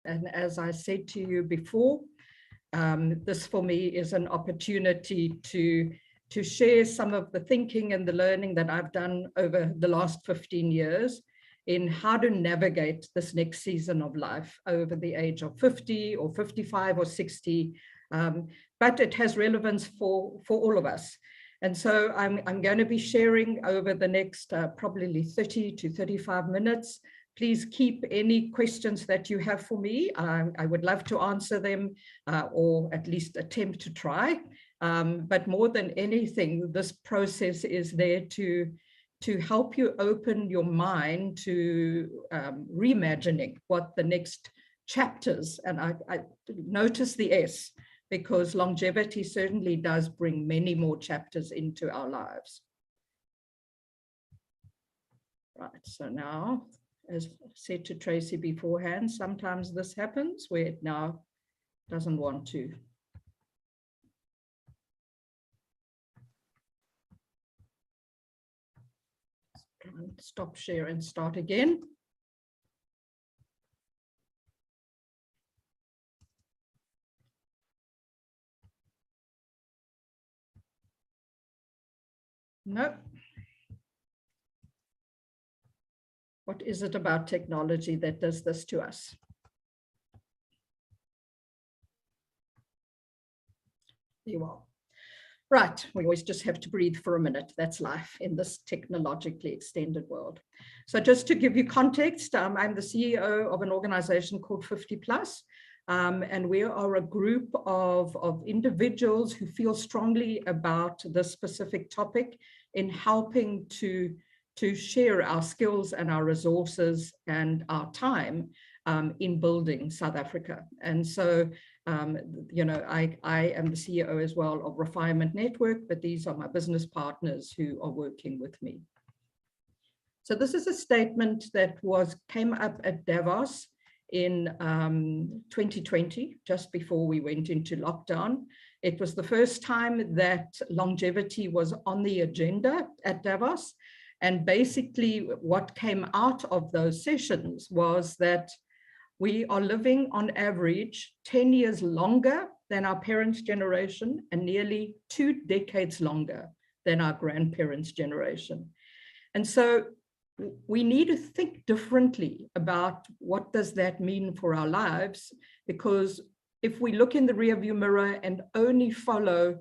And as I said to you before, this for me is an opportunity to share some of the thinking and the learning that I've done over the last 15 years in how to navigate this next season of life over the age of 50 or 55 or 60. But it has relevance for all of us. And so I'm going to be sharing over the next probably 30 to 35 minutes. Please keep any questions that you have for me. I would love to answer them or at least attempt to try. But more than anything, this process is there to help you open your mind to reimagining what the next chapters, and I notice the S, because longevity certainly does bring many more chapters into our lives. Right, so now, as I said to Tracy beforehand, sometimes this happens where it now doesn't want to. Stop share and start again. No. What is it about technology that does this to us? There you are. Right, we always just have to breathe for a minute. That's life in this technologically extended world. So just to give you context, I'm the CEO of an organization called 50 Plus, and we are a group of individuals who feel strongly about this specific topic in helping to share our skills and our resources and our time in building South Africa. And so you know, I am the CEO as well of Refire Network, but these are my business partners who are working with me. So this is a statement that came up at Davos in 2020, just before we went into lockdown. It was the first time that longevity was on the agenda at Davos. And basically what came out of those sessions was that we are living on average 10 years longer than our parents' generation and nearly 2 decades longer than our grandparents' generation. And so we need to think differently about what does that mean for our lives, because if we look in the rearview mirror and only follow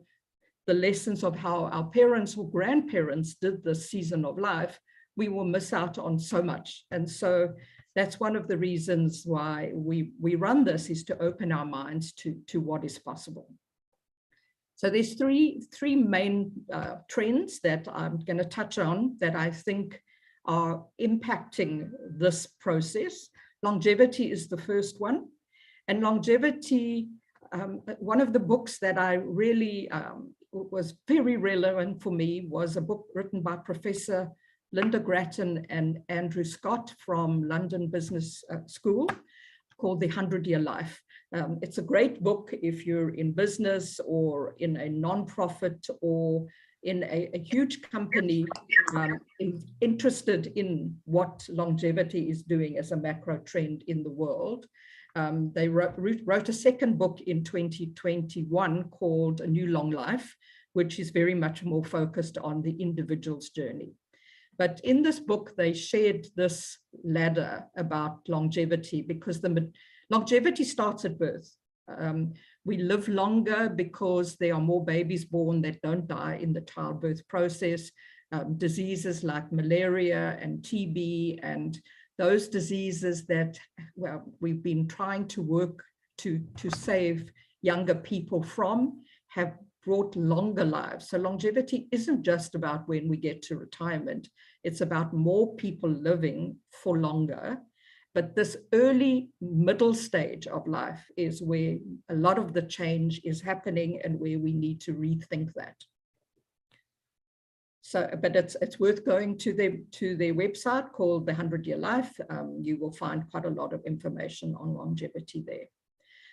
the lessons of how our parents or grandparents did this season of life, we will miss out on so much. And so that's one of the reasons why we run this, is to open our minds to what is possible. So there's three main trends that I'm going to touch on that I think are impacting this process. Longevity is the first one. And longevity, one of the books that I really was very relevant for me was a book written by Professor Lynda Grattan and Andrew Scott from London Business School, called The 100-Year Life. It's a great book if you're in business or in a non-profit or in a huge company interested in what longevity is doing as a macro trend in the world. They wrote a second book in 2021 called A New Long Life, which is very much more focused on the individual's journey. But in this book, they shared this ladder about longevity, because the longevity starts at birth. We live longer because there are more babies born that don't die in the childbirth process. Diseases like malaria and TB and those diseases that, well, we've been trying to work to save younger people from have brought longer lives. So longevity isn't just about when we get to retirement. It's about more people living for longer. But this early middle stage of life is where a lot of the change is happening and where we need to rethink that. So, but it's worth going to their website called The 100-Year Life. You will find quite a lot of information on longevity there.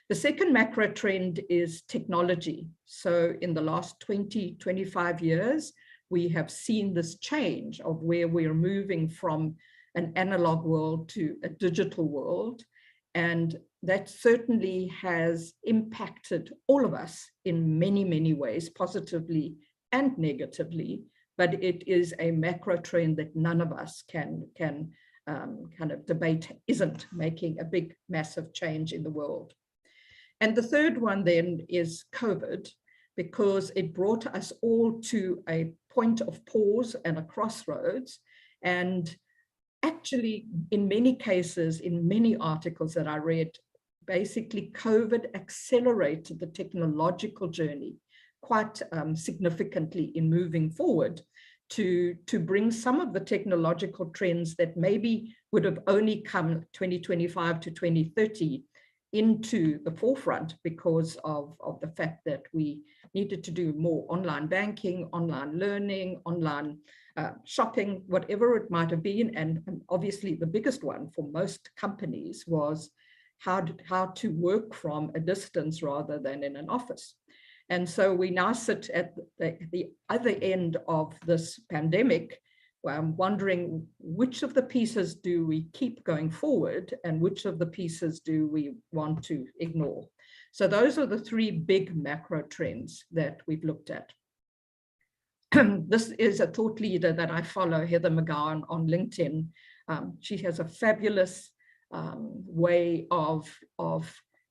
The second macro trend is technology. So in the last 20, 25 years, we have seen this change of where we're moving from an analog world to a digital world. And that certainly has impacted all of us in many, many ways, positively and negatively, but it is a macro trend that none of us can kind of debate isn't making a big, massive change in the world. And the third one then is COVID, because it brought us all to a point of pause and a crossroads. And actually, in many cases, in many articles that I read, basically COVID accelerated the technological journey quite significantly in moving forward to bring some of the technological trends that maybe would have only come 2025 to 2030 into the forefront because of the fact that we needed to do more online banking, online learning, online shopping, whatever it might have been. And obviously the biggest one for most companies was how to work from a distance rather than in an office. And so we now sit at the other end of this pandemic, wondering which of the pieces do we keep going forward and which of the pieces do we want to ignore. So those are the three big macro trends that we've looked at. This is a thought leader that I follow, Heather McGowan, on LinkedIn. She has a fabulous way of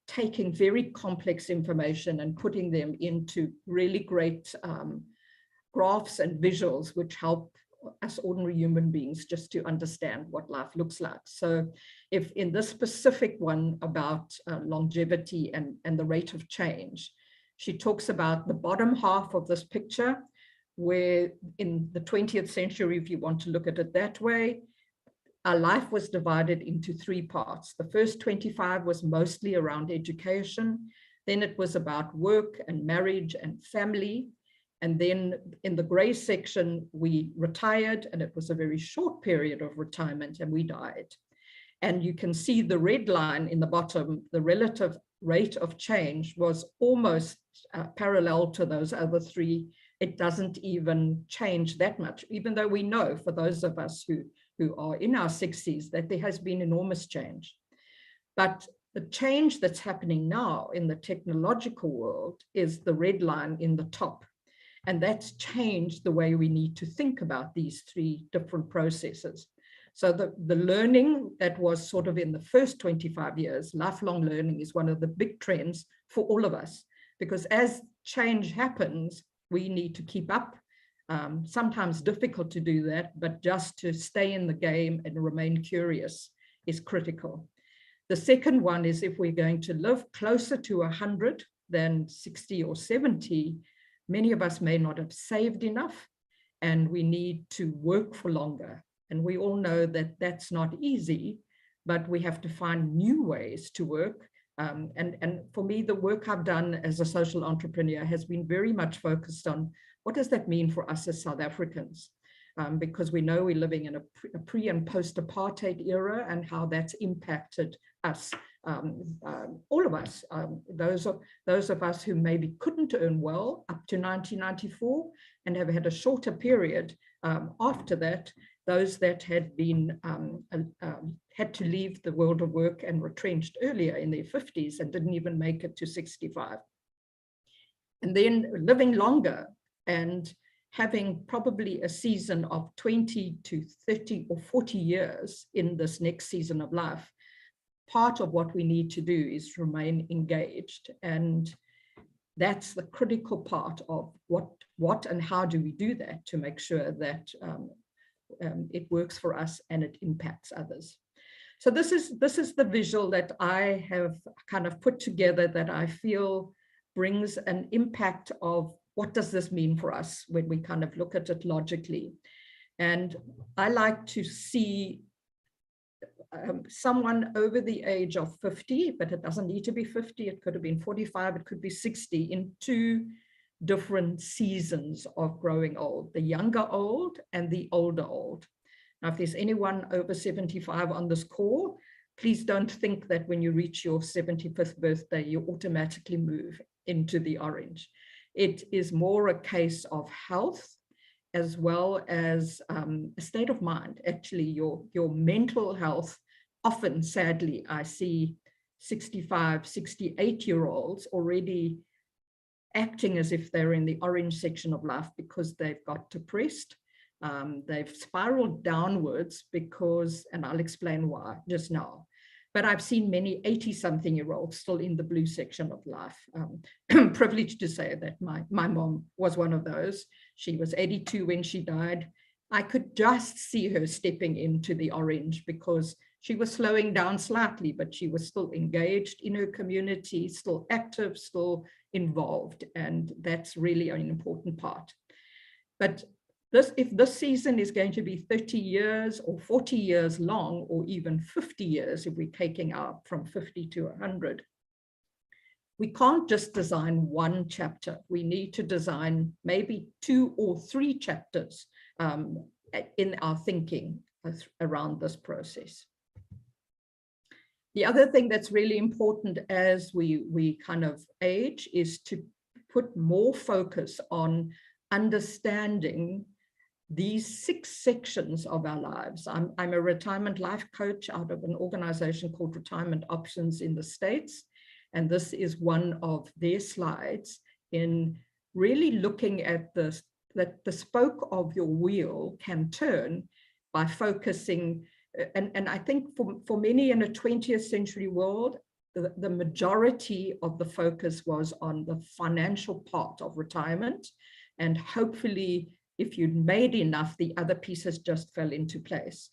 taking very complex information and putting them into really great graphs and visuals, which help us ordinary human beings just to understand what life looks like. So if in this specific one about longevity and the rate of change, she talks about the bottom half of this picture, where in the 20th century, if you want to look at it that way, our life was divided into three parts. The first 25 was mostly around education. Then it was about work and marriage and family. And then in the gray section, we retired, and it was a very short period of retirement, and we died. And you can see the red line in the bottom, the relative rate of change was almost parallel to those other three. It doesn't even change that much, even though we know for those of us who are in our 60s that there has been enormous change. But the change that's happening now in the technological world is the red line in the top. And that's changed the way we need to think about these three different processes. So the learning that was sort of in the first 25 years, lifelong learning is one of the big trends for all of us, because as change happens, we need to keep up. Sometimes difficult to do that, but just to stay in the game and remain curious is critical. The second one is if we're going to live closer to 100 than 60 or 70, many of us may not have saved enough, and we need to work for longer. And we all know that that's not easy, but we have to find new ways to work. And for me, the work I've done as a social entrepreneur has been very much focused on what does that mean for us as South Africans? Because we know we're living in a pre and post-apartheid era, and how that's impacted us, all of us, those of us who maybe couldn't earn well up to 1994 and have had a shorter period after that, those that had been had to leave the world of work and retrenched earlier in their 50s and didn't even make it to 65. And then living longer and having probably a season of 20 to 30 or 40 years in this next season of life, part of what we need to do is remain engaged. And that's the critical part of what and how do we do that to make sure that it works for us and it impacts others. So this is the visual that I have kind of put together that I feel brings an impact of what does this mean for us when we kind of look at it logically. And I like to see someone over the age of 50, but it doesn't need to be 50, it could have been 45, it could be 60, in two different seasons of growing old, the younger old and the older old. Now, if there's anyone over 75 on this call, please don't think that when you reach your 75th birthday, you automatically move into the orange. It is more a case of health as well as a state of mind. Actually, your mental health, often, sadly, I see 65, 68-year-olds already acting as if they're in the orange section of life because they've got depressed. They've spiraled downwards because, and I'll explain why just now, but I've seen many 80-something-year-olds still in the blue section of life. Privileged to say that my mom was one of those. She was 82 when she died. I could just see her stepping into the orange because she was slowing down slightly, but she was still engaged in her community, still active, still involved. And that's really an important part. But if this season is going to be 30 years or 40 years long, or even 50 years, if we're taking out from 50 to 100, we can't just design one chapter. We need to design maybe 2 or 3 chapters in our thinking around this process. The other thing that's really important as we kind of age is to put more focus on understanding these 6 sections of our lives. I'm a retirement life coach out of an organization called Retirement Options in the States. And this is one of their slides in really looking at this, that the spoke of your wheel can turn by focusing. And I think for many in a 20th century world, the majority of the focus was on the financial part of retirement. And hopefully, if you'd made enough, the other pieces just fell into place.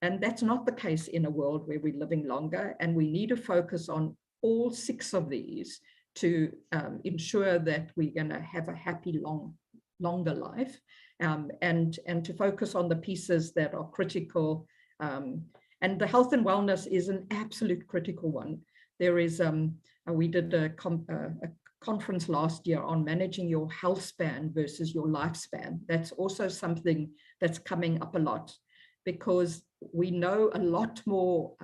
And that's not the case in a world where we're living longer. And we need to focus on all 6 of these to ensure that we're going to have a happy, longer life, and to focus on the pieces that are critical. And the health and wellness is an absolute critical one. There is, we did a conference last year on managing your health span versus your lifespan. That's also something that's coming up a lot, because we know a lot more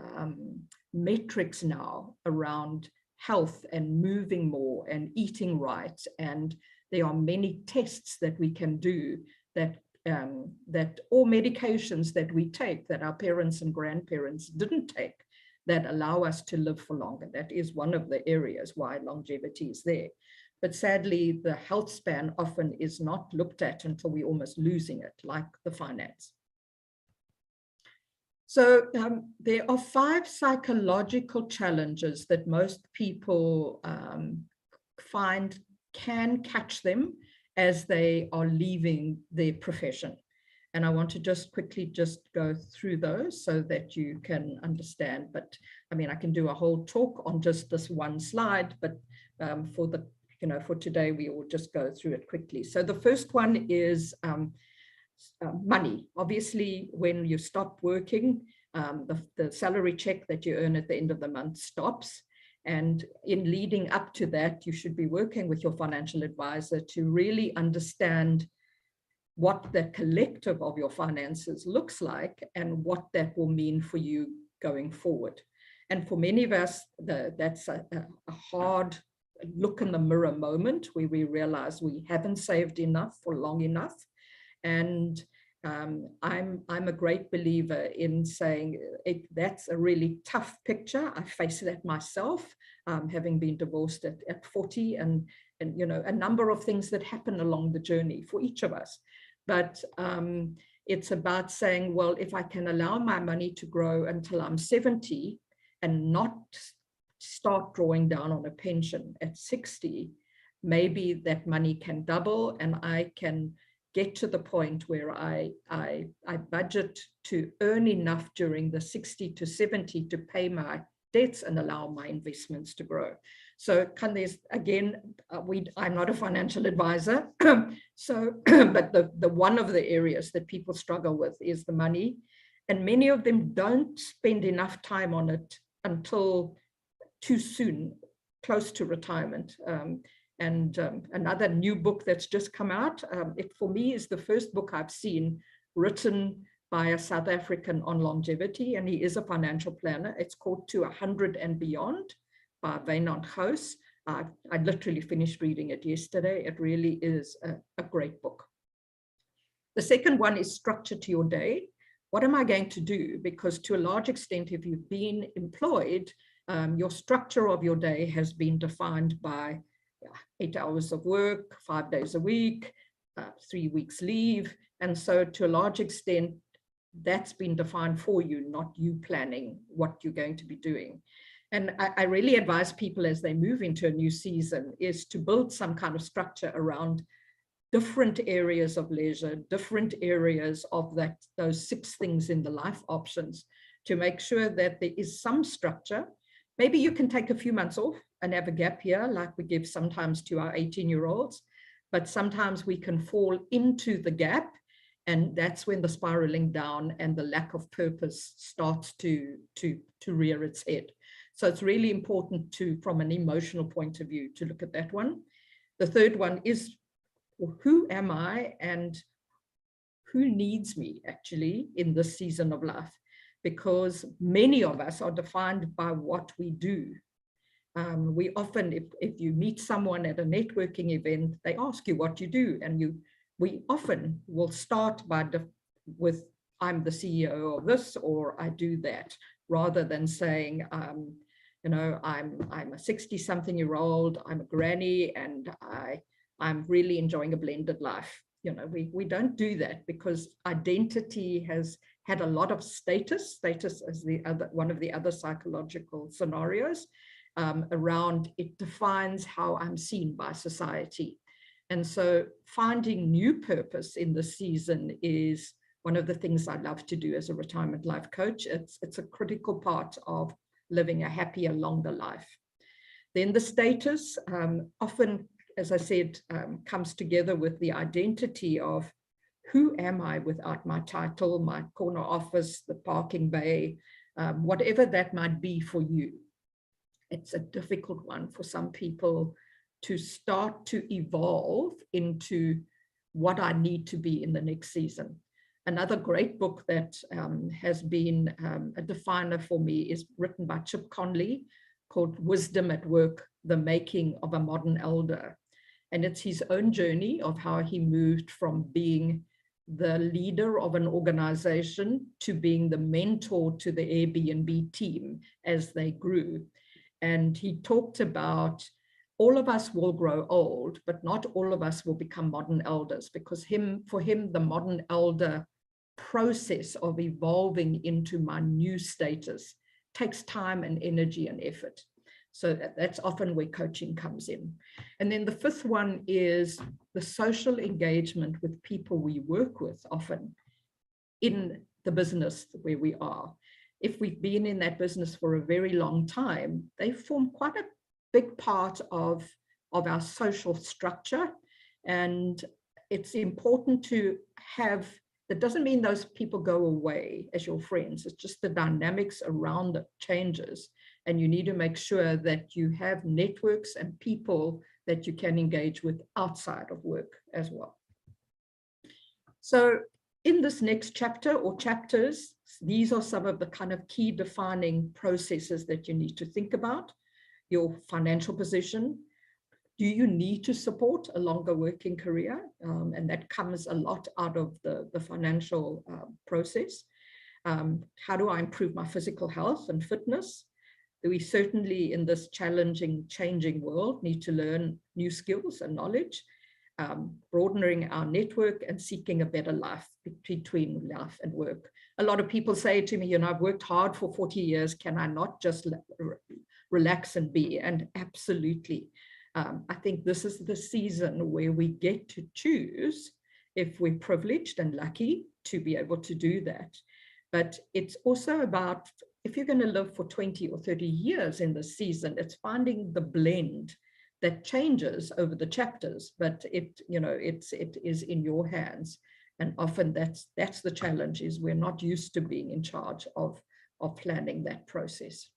metrics now around health and moving more and eating right. And there are many tests that we can do that or medications that we take that our parents and grandparents didn't take, that allow us to live for longer. That is one of the areas why longevity is there. But sadly, the health span often is not looked at until we're almost losing it, like the finance. So there are 5 psychological challenges that most people find can catch them as they are leaving their profession. And I want to just quickly just go through those so that you can understand. But I mean, I can do a whole talk on just this one slide, but for today, we will just go through it quickly. So the first one is money. Obviously, when you stop working, the salary check that you earn at the end of the month stops. And in leading up to that, you should be working with your financial advisor to really understand what the collective of your finances looks like and what that will mean for you going forward. And for many of us, that's a hard look in the mirror moment where we realize we haven't saved enough for long enough. And I'm a great believer in saying that's a really tough picture. I face that myself, having been divorced at 40, and a number of things that happen along the journey for each of us. But it's about saying, well, if I can allow my money to grow until I'm 70 and not start drawing down on a pension at 60, maybe that money can double and I can get to the point where I budget to earn enough during the 60 to 70 to pay my debts and allow my investments to grow. So I'm not a financial advisor. So, but the one of the areas that people struggle with is the money. And many of them don't spend enough time on it until too soon, close to retirement. Another new book that's just come out, it for me is the first book I've seen written by a South African on longevity, and he is a financial planner. It's called To 100 and Beyond by Wynand Gous. I literally finished reading it yesterday. It really is a great book. The second one is structure to your day. What am I going to do? Because to a large extent, if you've been employed, Your structure of your day has been defined by 8 hours of work, 5 days a week, 3 weeks leave. And so to a large extent, that's been defined for you, not you planning what you're going to be doing. And I really advise people as they move into a new season is to build some kind of structure around different areas of leisure, different areas of those 6 things in the life options, to make sure that there is some structure. Maybe you can take a few months off and have a gap year, like we give sometimes to our 18-year-olds, but sometimes we can fall into the gap, and that's when the spiraling down and the lack of purpose starts to rear its head. So it's really important to, from an emotional point of view, to look at that one. The third one is, who am I and who needs me actually in this season of life? Because many of us are defined by what we do. We often, if you meet someone at a networking event, they ask you what you do, and we often will start with I'm the CEO of this, or I do that, rather than saying, you know, I'm a 60-something-year-old, I'm a granny, and I'm really enjoying a blended life. You know, we don't do that, because identity has had a lot of status as one of the other psychological scenarios around it defines how I'm seen by society. And so finding new purpose in the season is one of the things I love to do as a retirement life coach. It's a critical part of living a happier, longer life. Then the status often, as I said, comes together with the identity of who am I without my title, my corner office, the parking bay, whatever that might be for you. It's a difficult one for some people to start to evolve into what I need to be in the next season. Another great book that has been a definer for me is written by Chip Conley, called Wisdom at Work, The Making of a Modern Elder. And it's his own journey of how he moved from being the leader of an organization to being the mentor to the Airbnb team as they grew. And he talked about all of us will grow old, but not all of us will become modern elders, because for him, the modern elder process of evolving into my new status takes time and energy and effort. So that's often where coaching comes in. And then the fifth one is the social engagement with people we work with, often in the business where we are. If we've been in that business for a very long time, they form quite a big part of our social structure. And it's important to have, that doesn't mean those people go away as your friends. It's just the dynamics around it changes. And you need to make sure that you have networks and people that you can engage with outside of work as well. So in this next chapter or chapters, these are some of the kind of key defining processes that you need to think about. Your financial position. Do you need to support a longer working career? And that comes a lot out of the financial process. How do I improve my physical health and fitness? We certainly, in this challenging, changing world, need to learn new skills and knowledge, broadening our network and seeking a better life between life and work. A lot of people say to me, you know, I've worked hard for 40 years. Can I not just relax and be? And absolutely. I think this is the season where we get to choose if we're privileged and lucky to be able to do that. But it's also about, if you're going to live for 20 or 30 years in this season, it's finding the blend that changes over the chapters, but it is in your hands. And often that's the challenge, is we're not used to being in charge of planning that process.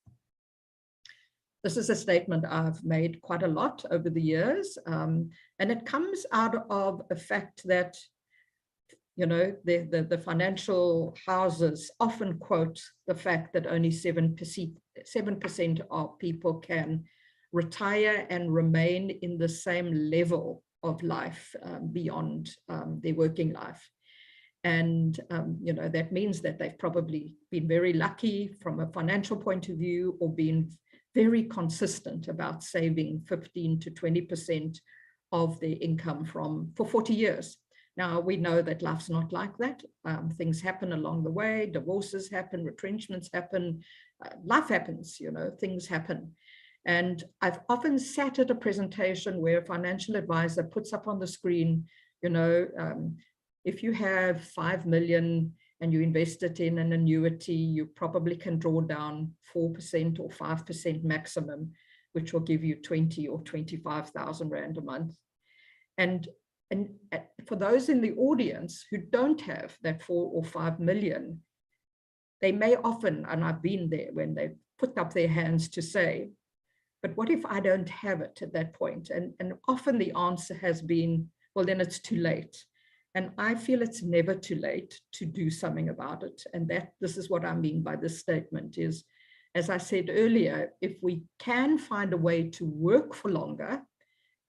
This is a statement I've made quite a lot over the years, and it comes out of a fact that, you know, the financial houses often quote the fact that only 7% of people can retire and remain in the same level of life beyond their working life. And, you know, that means that they've probably been very lucky from a financial point of view, or been very consistent about saving 15 to 20% of their income for 40 years. Now, we know that life's not like that. Things happen along the way, divorces happen, retrenchments happen, life happens, things happen. And I've often sat at a presentation where a financial advisor puts up on the screen, if you have 5 million and you invest it in an annuity, you probably can draw down 4% or 5% maximum, which will give you 20 or 25,000 Rand a month. And for those in the audience who don't have that 4 or 5 million, they may often, and I've been there when they put up their hands to say, but what if I don't have it at that point? And often the answer has been, well, then it's too late. And I feel it's never too late to do something about it. And this is what I mean by this statement is, as I said earlier, if we can find a way to work for longer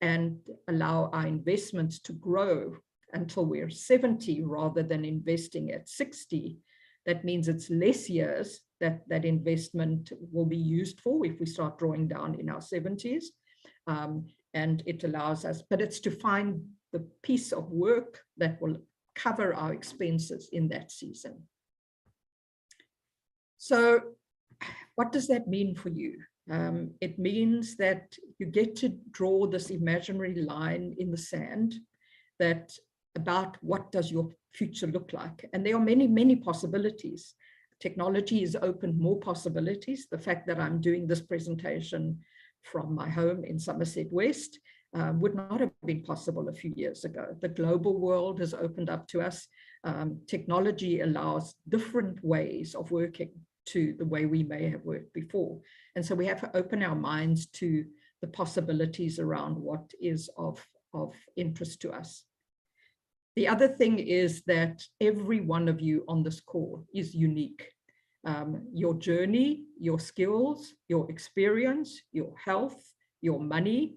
and allow our investments to grow until we're 70 rather than investing at 60, that means it's less years that investment will be used for if we start drawing down in our 70s. And it allows us, but it's to find the piece of work that will cover our expenses in that season. So what does that mean for you? It means that you get to draw this imaginary line in the sand that about what does your future look like. And there are many, many possibilities. Technology has opened more possibilities. The fact that I'm doing this presentation from my home in Somerset West would not have been possible a few years ago. The global world has opened up to us. Technology allows different ways of working to the way we may have worked before. And so we have to open our minds to the possibilities around what is of interest to us. The other thing is that every one of you on this call is unique. Your journey, your skills, your experience, your health, your money,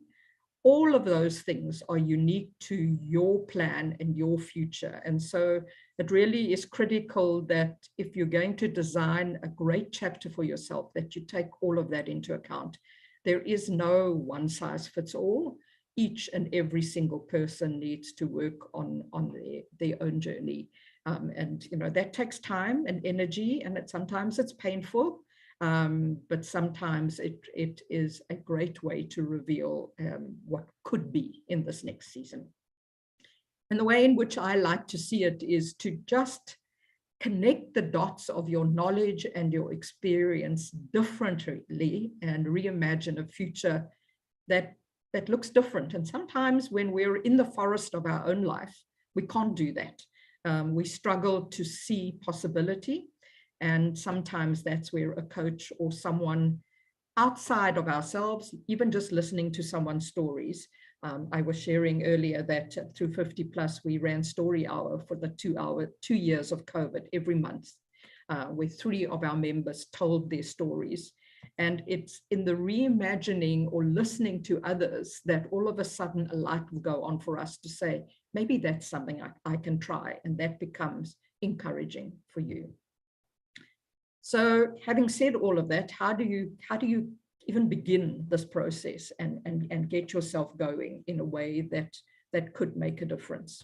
all of those things are unique to your plan and your future. And so it really is critical that if you're going to design a great chapter for yourself, that you take all of that into account. There is no one size fits all. Each and every single person needs to work on their own journey. And that takes time and energy, and sometimes it's painful, but sometimes it is a great way to reveal what could be in this next season. And the way in which I like to see it is to just connect the dots of your knowledge and your experience differently and reimagine a future that looks different. And sometimes when we're in the forest of our own life, we can't do that. We struggle to see possibility. And sometimes that's where a coach or someone outside of ourselves, even just listening to someone's stories. I was sharing earlier that through 50 Plus, we ran Story Hour for the 2 years of COVID every month, where 3 of our members told their stories. And it's in the reimagining or listening to others that all of a sudden a light will go on for us to say, maybe that's something I can try. And that becomes encouraging for you. So having said all of that, how do you even begin this process and get yourself going in a way that could make a difference?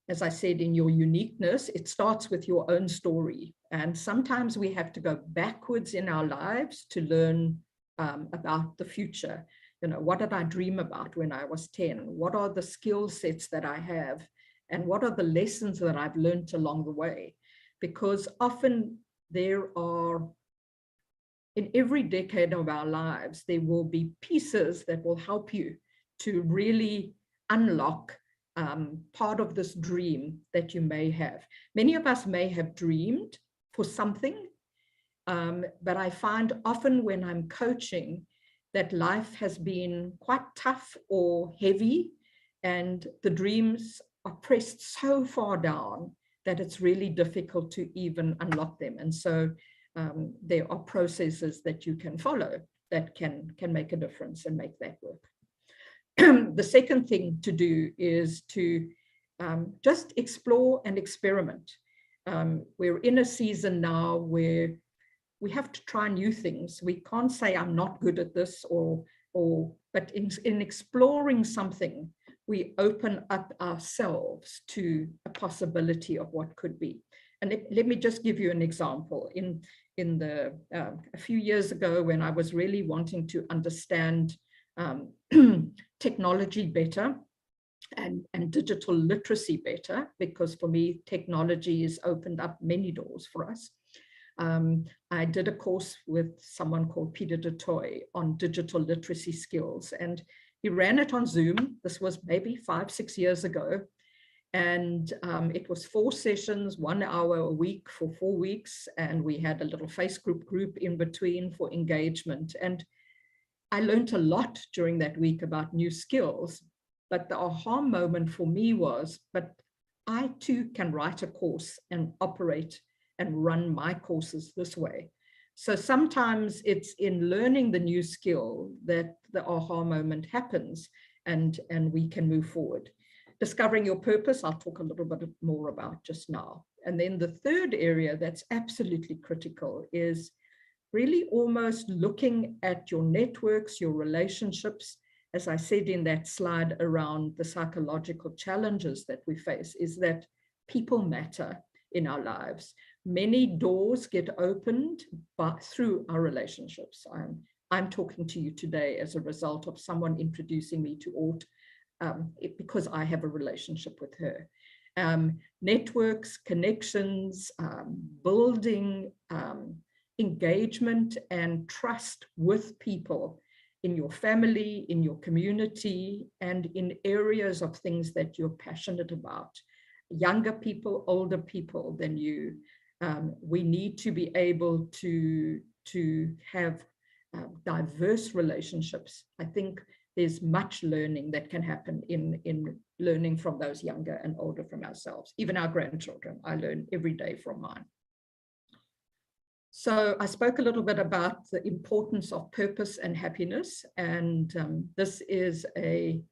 As I said, in your uniqueness, it starts with your own story. And sometimes we have to go backwards in our lives to learn about the future. What did I dream about when I was 10? What are the skill sets that I have? And what are the lessons that I've learned along the way? Because often there are, in every decade of our lives, there will be pieces that will help you to really unlock part of this dream that you may have. Many of us may have dreamed for something, but I find often when I'm coaching that life has been quite tough or heavy, and the dreams are pressed so far down that it's really difficult to even unlock them. And so there are processes that you can follow that can make a difference and make that work. The second thing to do is to just explore and experiment. We're in a season now where we have to try new things. We can't say I'm not good at this, but in exploring something, we open up ourselves to a possibility of what could be. And let me just give you an example. A few years ago, when I was really wanting to understand technology better and digital literacy better, because for me, technology has opened up many doors for us. I did a course with someone called Peter DeToy on digital literacy skills, and he ran it on Zoom. This was maybe 5-6 years ago. And it was 4 sessions, 1 hour a week for 4 weeks. And we had a little Facebook group in between for engagement. And I learned a lot during that week about new skills. But the aha moment for me was, but I too can write a course and operate and run my courses this way. So sometimes it's in learning the new skill that the aha moment happens, and we can move forward. Discovering your purpose, I'll talk a little bit more about just now. And then the third area that's absolutely critical is really almost looking at your networks, your relationships. As I said in that slide around the psychological challenges that we face, is that people matter in our lives. Many doors get opened through our relationships. I'm talking to you today as a result of someone introducing me to ORT, because I have a relationship with her. Networks, connections, building engagement and trust with people in your family, in your community, and in areas of things that you're passionate about. Younger people, older people than you. We need to be able to have diverse relationships. I think there's much learning that can happen in learning from those younger and older from ourselves. Even our grandchildren, I learn every day from mine. So I spoke a little bit about the importance of purpose and happiness. And this is a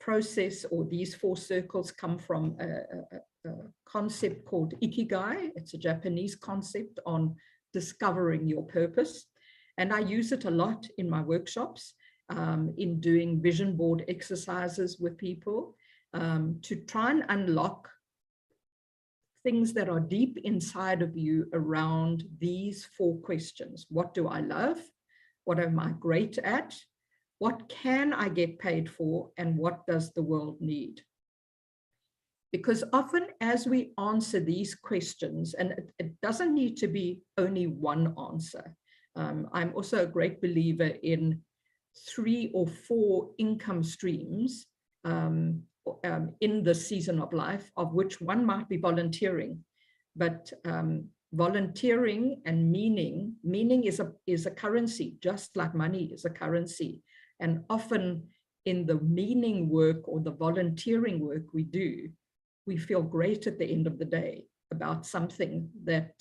process, or these 4 circles come from a concept called Ikigai. It's a Japanese concept on discovering your purpose. And I use it a lot in my workshops, in doing vision board exercises with people, to try and unlock things that are deep inside of you around these 4 questions. What do I love? What am I great at? What can I get paid for? And what does the world need? Because often as we answer these questions, and it doesn't need to be only one answer. I'm also a great believer in 3 or 4 income streams in the season of life, of which one might be volunteering. But volunteering and meaning is a currency, just like money is a currency. And often in the meaning work or the volunteering work we do, we feel great at the end of the day about something that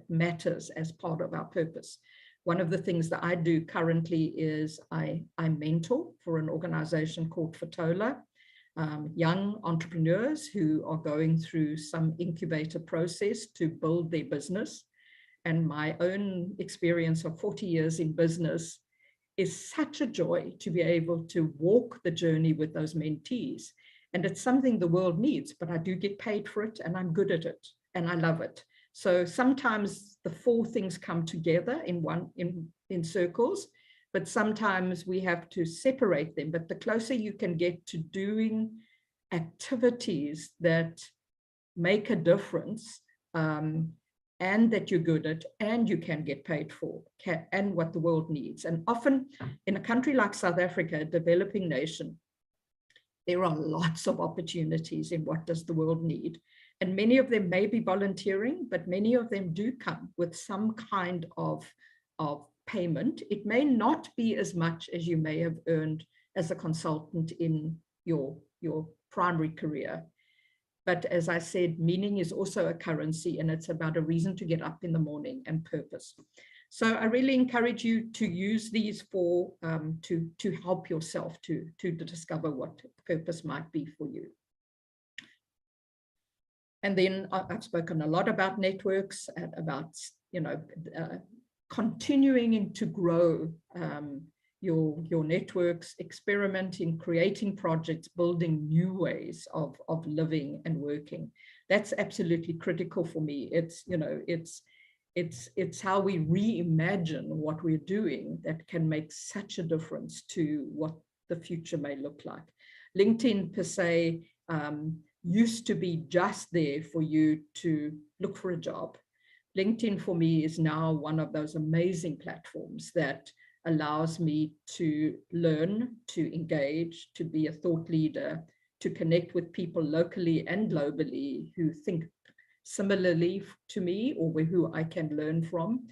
matters as part of our purpose. One of the things that I do currently is I mentor for an organization called Fatola, young entrepreneurs who are going through some incubator process to build their business. And my own experience of 40 years in business is such a joy to be able to walk the journey with those mentees. And it's something the world needs, but I do get paid for it, and I'm good at it, and I love it. So sometimes the 4 things come together in circles, but sometimes we have to separate them. But the closer you can get to doing activities that make a difference, and that you're good at, and you can get paid for, and what the world needs. And often in a country like South Africa, a developing nation, there are lots of opportunities in what does the world need. And many of them may be volunteering, but many of them do come with some kind of payment. It may not be as much as you may have earned as a consultant in your primary career. But as I said, meaning is also a currency, and it's about a reason to get up in the morning and purpose. So I really encourage you to use these 4 to help yourself to discover what purpose might be for you. And then I've spoken a lot about networks, about continuing to grow your networks, experimenting, creating projects, building new ways of living and working. That's absolutely critical for me. It's how we reimagine what we're doing that can make such a difference to what the future may look like. LinkedIn per se used to be just there for you to look for a job. LinkedIn for me is now one of those amazing platforms that allows me to learn, to engage, to be a thought leader, to connect with people locally and globally who think similarly to me or who I can learn from.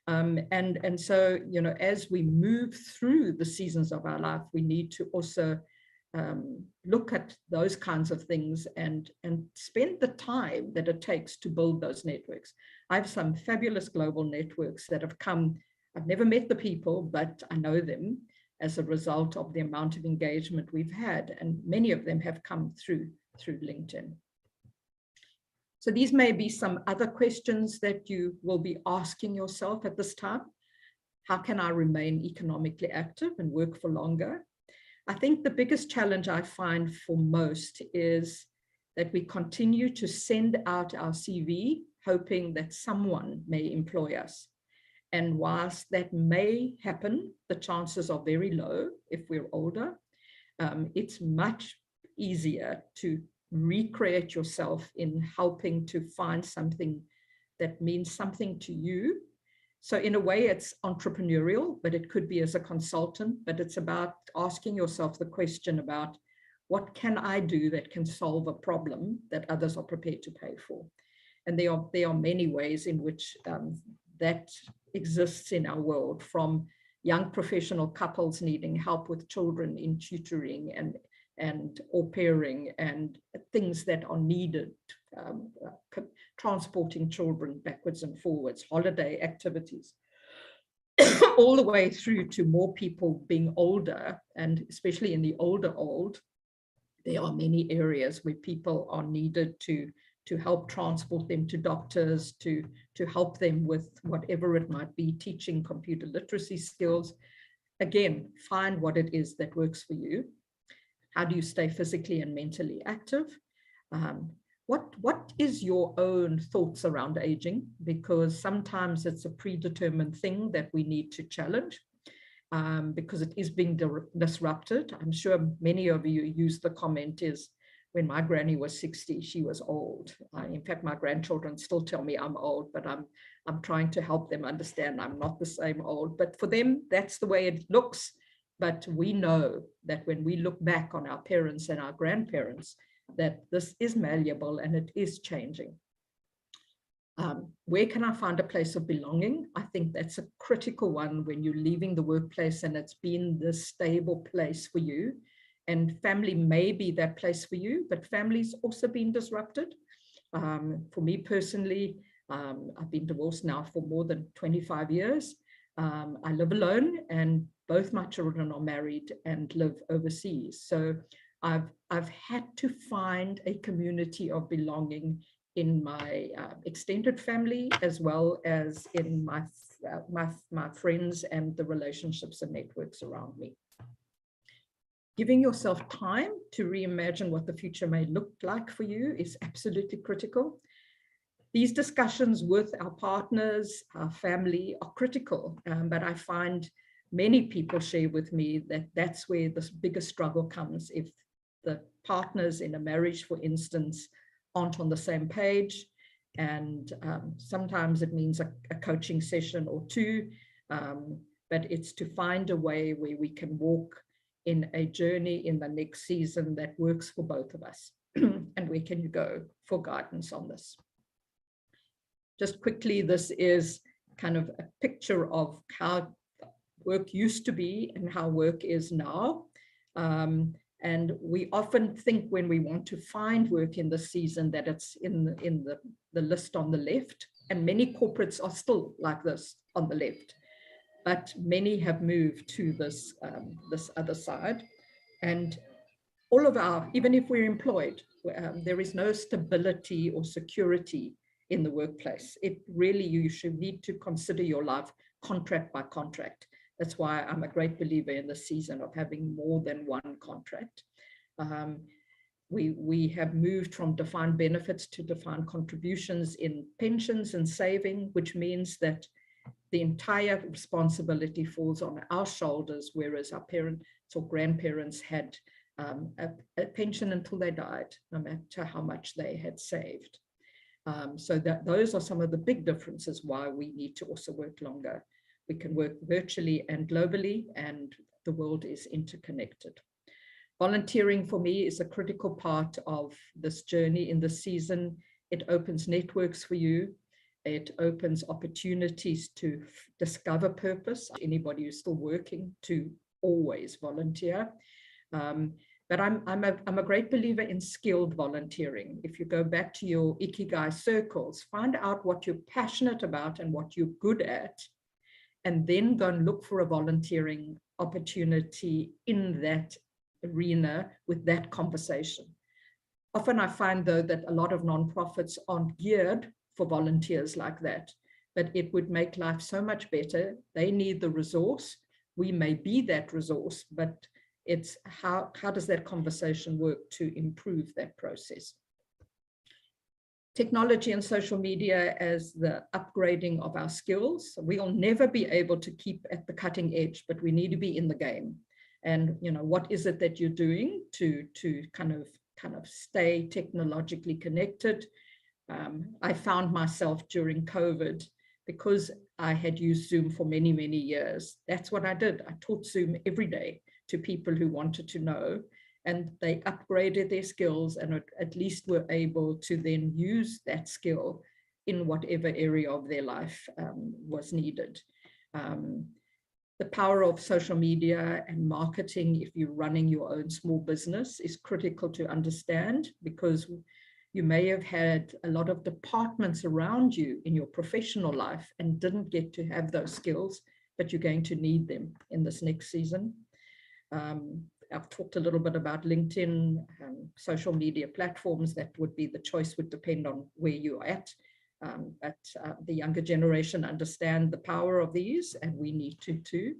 And so, as we move through the seasons of our life, we need to also look at those kinds of things and spend the time that it takes to build those networks. I have some fabulous global networks that have come. I've never met the people, but I know them as a result of the amount of engagement we've had, and many of them have come through LinkedIn. So these may be some other questions that you will be asking yourself at this time. How can I remain economically active and work for longer? I think the biggest challenge I find for most is that we continue to send out our CV, hoping that someone may employ us. And whilst that may happen, the chances are very low if we're older. It's much easier to recreate yourself in helping to find something that means something to you. So in a way, it's entrepreneurial, but it could be as a consultant, but it's about asking yourself the question about what can I do that can solve a problem that others are prepared to pay for? And there are many ways in which that exists in our world, from young professional couples needing help with children in tutoring and au pairing and things that are needed, transporting children backwards and forwards, holiday activities, all the way through to more people being older. And especially in the older old, there are many areas where people are needed to help transport them to doctors, to help them with whatever it might be, teaching computer literacy skills. Again, find what it is that works for you. How do you stay physically and mentally active? What is your own thoughts around aging? Because sometimes it's a predetermined thing that we need to challenge because it is being disrupted. I'm sure many of you use the comment is, when my granny was 60, she was old. In fact, my grandchildren still tell me I'm old, but I'm trying to help them understand I'm not the same old. But for them, that's the way it looks. But we know that when we look back on our parents and our grandparents, that this is malleable and it is changing. Where can I find a place of belonging? I think that's a critical one when you're leaving the workplace and it's been the stable place for you. And family may be that place for you, but family's also been disrupted. For me personally, I've been divorced now for more than 25 years. I live alone and both my children are married and live overseas. So I've had to find a community of belonging in my extended family, as well as in my friends and the relationships and networks around me. Giving yourself time to reimagine what the future may look like for you is absolutely critical. These discussions with our partners, our family are critical, but I find many people share with me that that's where the biggest struggle comes. If the partners in a marriage, for instance, aren't on the same page, and sometimes it means a coaching session or two, but it's to find a way where we can walk in a journey in the next season that works for both of us. And where can you go for guidance on this? Just quickly, this is kind of a picture of how work used to be and how work is now. And we often think when we want to find work in this season that it's in the list on the left, and many corporates are still like this on the left. But many have moved to this other side. And all of even if we're employed, there is no stability or security in the workplace. It really, you should need to consider your life contract by contract. That's why I'm a great believer in the season of having more than one contract. We have moved from defined benefits to defined contributions in pensions and saving, which means that the entire responsibility falls on our shoulders, whereas our parents or grandparents had a pension until they died, no matter how much they had saved. So that those are some of the big differences why we need to also work longer. We can work virtually and globally, and the world is interconnected. Volunteering for me is a critical part of this journey in this season. It opens networks for you. It opens opportunities to discover purpose. Anybody who's still working to always volunteer. But I'm a great believer in skilled volunteering. If you go back to your Ikigai circles, find out what you're passionate about and what you're good at, and then go and look for a volunteering opportunity in that arena with that conversation. Often I find, though, that a lot of nonprofits aren't geared for volunteers like that, but it would make life so much better. They need the resource. We may be that resource, but it's how does that conversation work to improve that process? Technology and social media as the upgrading of our skills. We'll never be able to keep at the cutting edge, but we need to be in the game. And what is it that you're doing to kind of stay technologically connected? I found myself during COVID, because I had used Zoom for many, many years. That's what I did. I taught Zoom every day to people who wanted to know, and they upgraded their skills and at least were able to then use that skill in whatever area of their life was needed. The power of social media and marketing, if you're running your own small business, is critical to understand, because you may have had a lot of departments around you in your professional life and didn't get to have those skills, but you're going to need them in this next season. I've talked a little bit about LinkedIn, social media platforms. That would be the choice, would depend on where you're at. But the younger generation understand the power of these, and we need to too.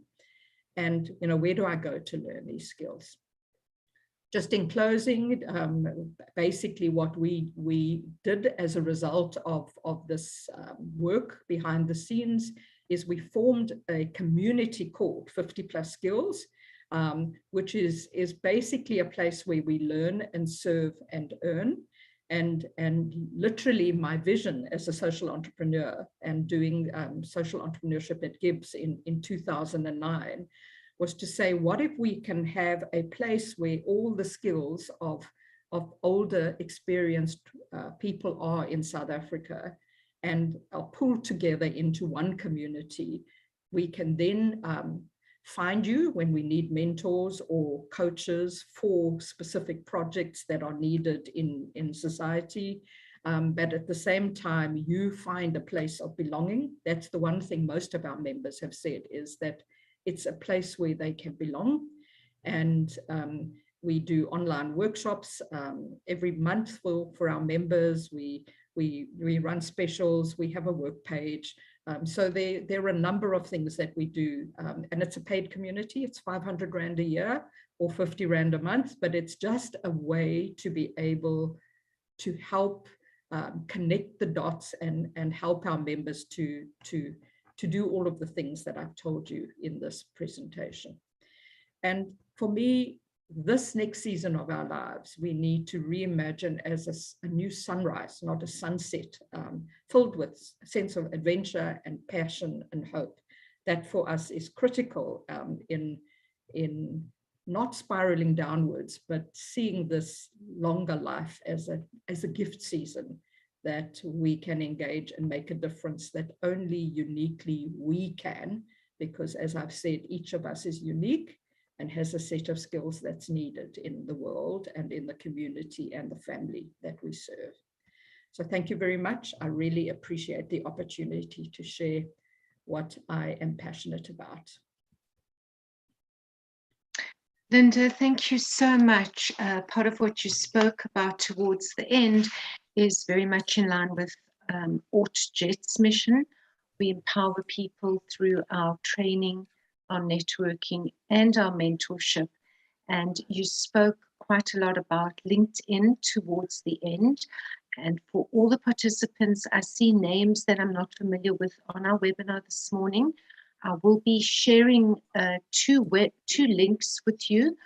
And where do I go to learn these skills? Just in closing, basically what we did as a result of this work behind the scenes is we formed a community called 50+ Skills, which is basically a place where we learn and serve and earn. And literally my vision as a social entrepreneur and doing social entrepreneurship at Gibbs in 2009 was to say, what if we can have a place where all the skills of older, experienced people are in South Africa and are pulled together into one community? We can then find you when we need mentors or coaches for specific projects that are needed in society. But at the same time, you find a place of belonging. That's the one thing most of our members have said, is that it's a place where they can belong. And we do online workshops every month for our members. We run specials. We have a work page. So there are a number of things that we do, and it's a paid community. It's 500 Rand a year or 50 Rand a month, but it's just a way to be able to help connect the dots and help our members to do all of the things that I've told you in this presentation. And for me, this next season of our lives, we need to reimagine as a new sunrise, not a sunset, filled with a sense of adventure and passion and hope. That for us is critical in not spiraling downwards, but seeing this longer life as a gift season that we can engage and make a difference that only uniquely we can, because as I've said, each of us is unique and has a set of skills that's needed in the world and in the community and the family that we serve. So thank you very much. I really appreciate the opportunity to share what I am passionate about. Lynda, thank you so much. Part of what you spoke about towards the end is very much in line with ORT JETS mission. We empower people through our training, our networking, and our mentorship. And you spoke quite a lot about LinkedIn towards the end. And for all the participants, I see names that I'm not familiar with on our webinar this morning. I will be sharing two links with you.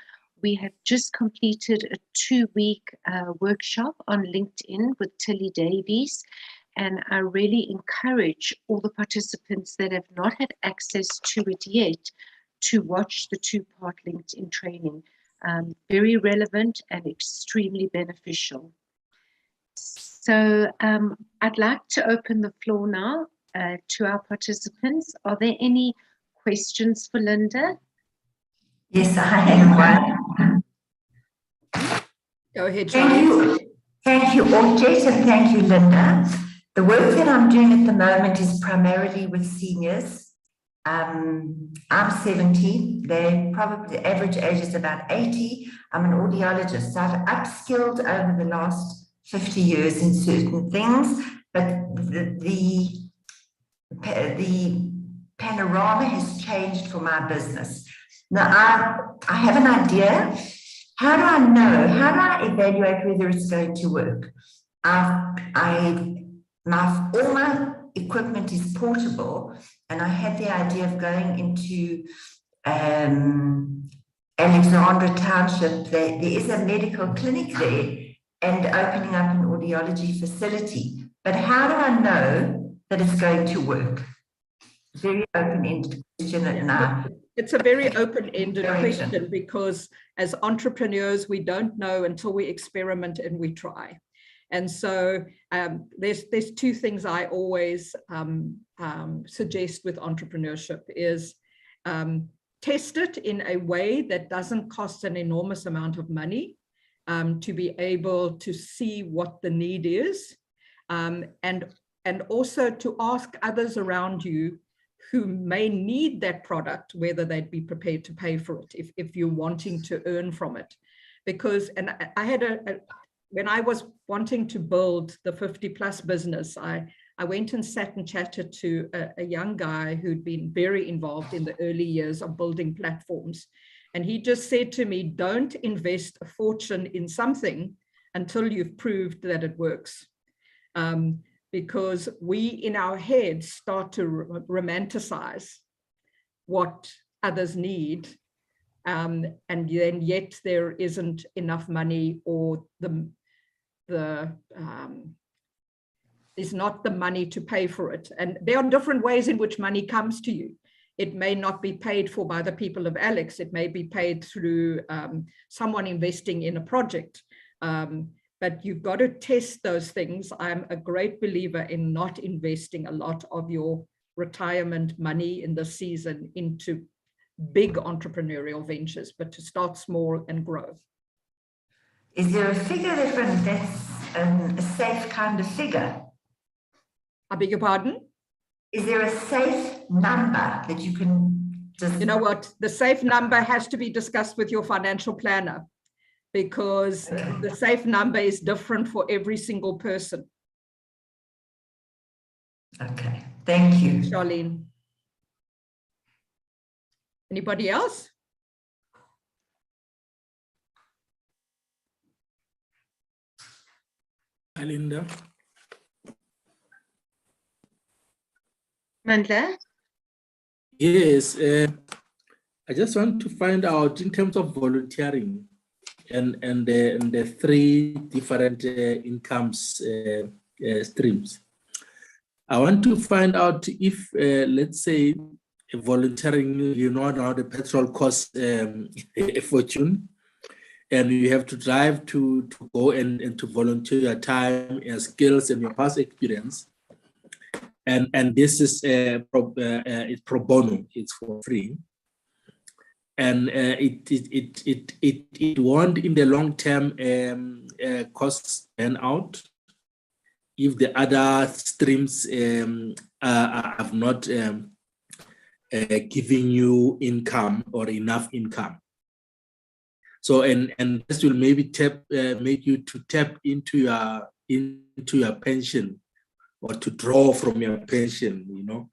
We have just completed a 2-week workshop on LinkedIn with Tilly Davies. And I really encourage all the participants that have not had access to it yet to watch the 2-part LinkedIn training. Very relevant and extremely beneficial. So I'd like to open the floor now to our participants. Are there any questions for Lynda? Yes, I have one. Go ahead, Thank you, ORT, and thank you, Lynda. The work that I'm doing at the moment is primarily with seniors. I'm 70, the average age is about 80. I'm an audiologist. So I've upskilled over the last 50 years in certain things, but the panorama has changed for my business. Now, I have an idea. How do I know? How do I evaluate whether it's going to work? All my equipment is portable, and I had the idea of going into Alexandra Township. There is a medical clinic there and opening up an audiology facility. But how do I know that it's going to work? Very open-ended question. Yeah. It's a very open-ended question because as entrepreneurs, we don't know until we experiment and we try. And so there's 2 things I always suggest with entrepreneurship is test it in a way that doesn't cost an enormous amount of money to be able to see what the need is, and also to ask others around you who may need that product, whether they'd be prepared to pay for it if you're wanting to earn from it. Because, and I had when I was wanting to build the 50+ business, I went and sat and chatted to a young guy who'd been very involved in the early years of building platforms. And he just said to me, don't invest a fortune in something until you've proved that it works. Because we in our heads start to romanticize what others need. And then yet there isn't enough money, or is not the money to pay for it. And there are different ways in which money comes to you. It may not be paid for by the people of Alex. It may be paid through someone investing in a project. But you've got to test those things. I'm a great believer in not investing a lot of your retirement money in the season into big entrepreneurial ventures, but to start small and grow. Is there a figure that's a safe kind of figure? I beg your pardon? Is there a safe number that you can just... You know what? The safe number has to be discussed with your financial planner, because the safe number is different for every single person. Okay, thank you. Charlene. Anybody else? Hi, Lynda. Mandla? Yes, I just want to find out in terms of volunteering and the 3 different incomes streams. I want to find out if, let's say, volunteering, you know, now the petrol costs a fortune, and you have to drive to go and to volunteer your time and skills and your past experience. And this is it's pro bono, it's for free. And it won't in the long term cost burn out if the other streams have not giving you income or enough income. So and this will maybe make you to tap into your pension or to draw from your pension, you know.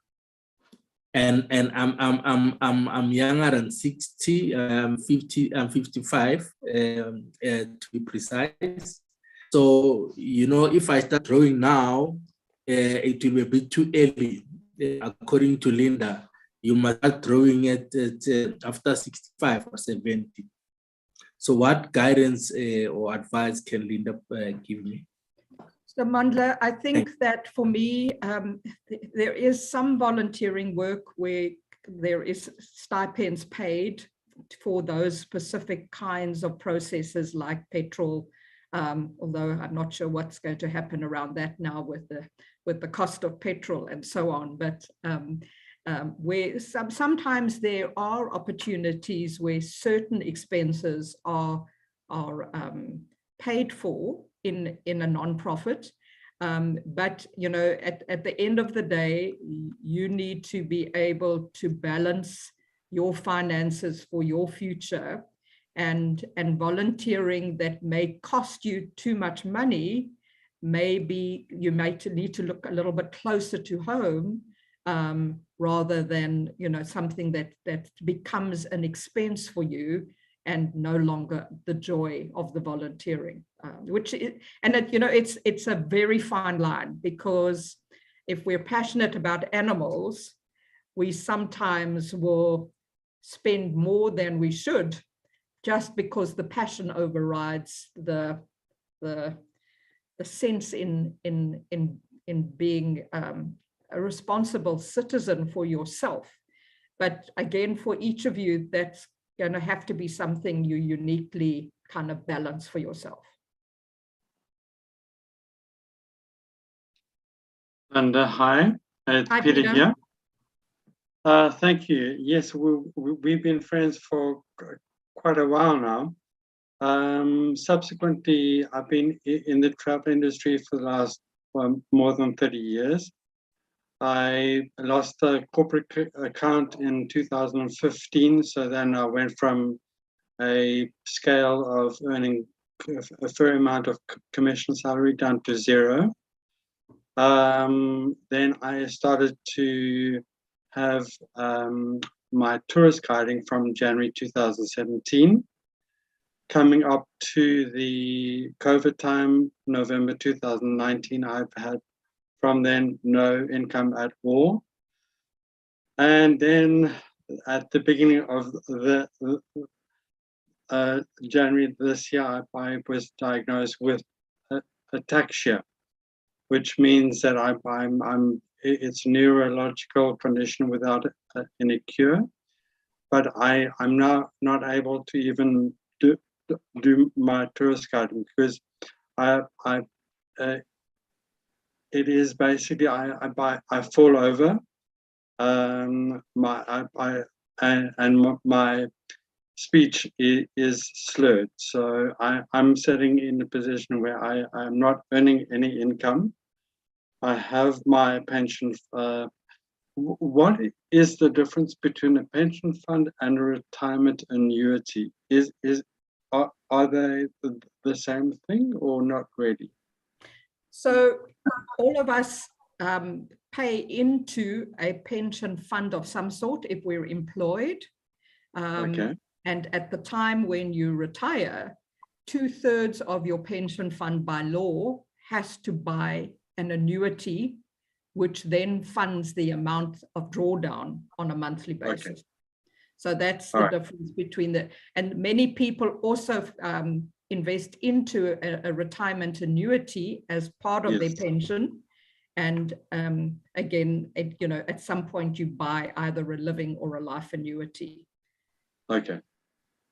And I'm younger than 60, 50, I'm 55 to be precise. So, you know, if I start drawing now, it will be a bit too early. According to Lynda, you must start drawing it after 65 or 70. So what guidance or advice can Lynda give me? So Mandla, I think that for me, there is some volunteering work where there is stipends paid for those specific kinds of processes like petrol, although I'm not sure what's going to happen around that now with the cost of petrol and so on. But where sometimes there are opportunities where certain expenses are paid for in a nonprofit. But, you know, at the end of the day, you need to be able to balance your finances for your future, and volunteering that may cost you too much money, maybe you might need to look a little bit closer to home, rather than, you know, something that becomes an expense for you and no longer the joy of the volunteering, it's a very fine line, because if we're passionate about animals, we sometimes will spend more than we should, just because the passion overrides the sense in being a responsible citizen for yourself. But again, for each of you, that's going to have to be something you uniquely kind of balance for yourself. And hi, it's Hi, Peter Peter. here. Thank you. Yes, we've been friends for quite a while now. Subsequently, I've been in the travel industry for the last more than 30 years. I lost a corporate account in 2015, so then I went from a scale of earning a fair amount of commission salary down to zero. Then I started to have my tourist guiding from January 2017. Coming up to the COVID time, November 2019, I've had from then no income at all. And then at the beginning of the January this year, I was diagnosed with ataxia, which means that it's a neurological condition without any cure. But I'm now not able to even do my tourist guiding, because it is basically I fall over, my speech is slurred. So I'm sitting in a position where I'm not earning any income. I have my pension. What is the difference between a pension fund and a retirement annuity? Are they the same thing or not really? So all of us pay into a pension fund of some sort if we're employed. Okay. And at the time when you retire, 2/3 of your pension fund by law has to buy an annuity, which then funds the amount of drawdown on a monthly basis. Okay. So that's the difference between and many people also invest into a retirement annuity as part of their pension. And again, at some point you buy either a living or a life annuity. Okay.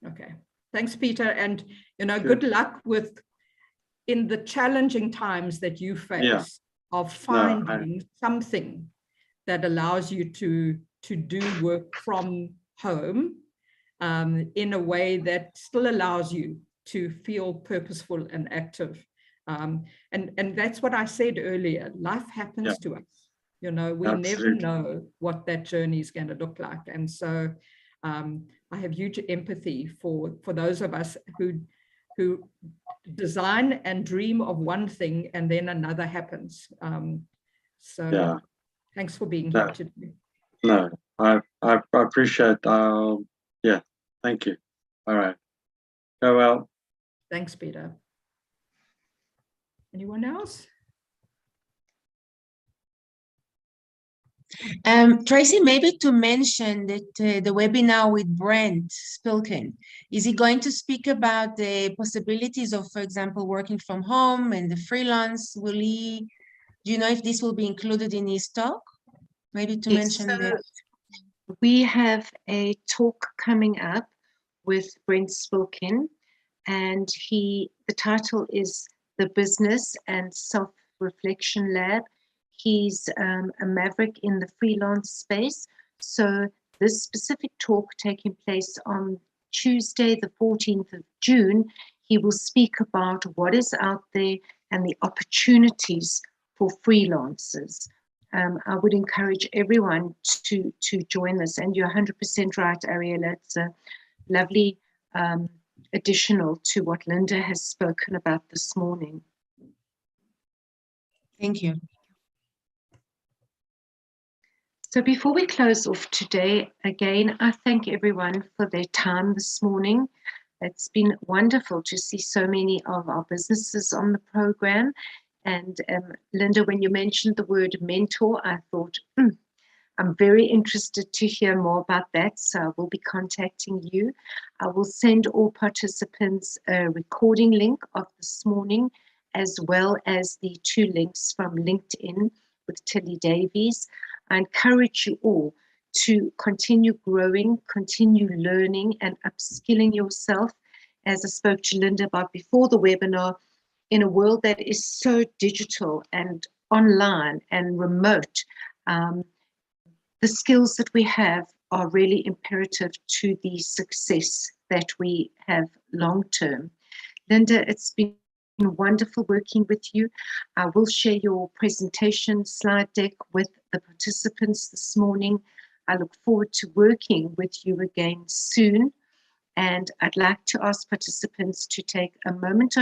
Okay. Thanks, Peter. And, good luck in the challenging times that you face of finding something that allows you to do work from home in a way that still allows you to feel purposeful and active. And that's what I said earlier. Life happens to us. We never know what that journey is going to look like. And so I have huge empathy for those of us who design and dream of one thing and then another happens. So Yeah. thanks for being No. here today. No, I appreciate, yeah, thank you. All right. Go well. Thanks, Peter. Anyone else? Tracy, maybe to mention that the webinar with Brent Spilkin, is he going to speak about the possibilities of, for example, working from home and the freelance? Will he, do you know if this will be included in his talk? Maybe to Yes, mention so that. we have a talk coming up with Brent Spilkin, and the title is The Business and Self-Reflection Lab. He's a maverick in the freelance space. So this specific talk taking place on Tuesday, the 14th of June, he will speak about what is out there and the opportunities for freelancers. I would encourage everyone to join this. And you're 100% right, Ariella. It's a lovely additional to what Lynda has spoken about this morning. Thank you. So before we close off today, again, I thank everyone for their time this morning. It's been wonderful to see so many of our businesses on the program. And Lynda, when you mentioned the word mentor, I thought, I'm very interested to hear more about that. So I will be contacting you. I will send all participants a recording link of this morning, as well as the 2 links from LinkedIn with Tilly Davies. I encourage you all to continue growing, continue learning and upskilling yourself. As I spoke to Lynda about before the webinar, in a world that is so digital and online and remote, the skills that we have are really imperative to the success that we have long term. Lynda, it's been wonderful working with you. I will share your presentation slide deck with the participants this morning. I look forward to working with you again soon. And I'd like to ask participants to take a moment of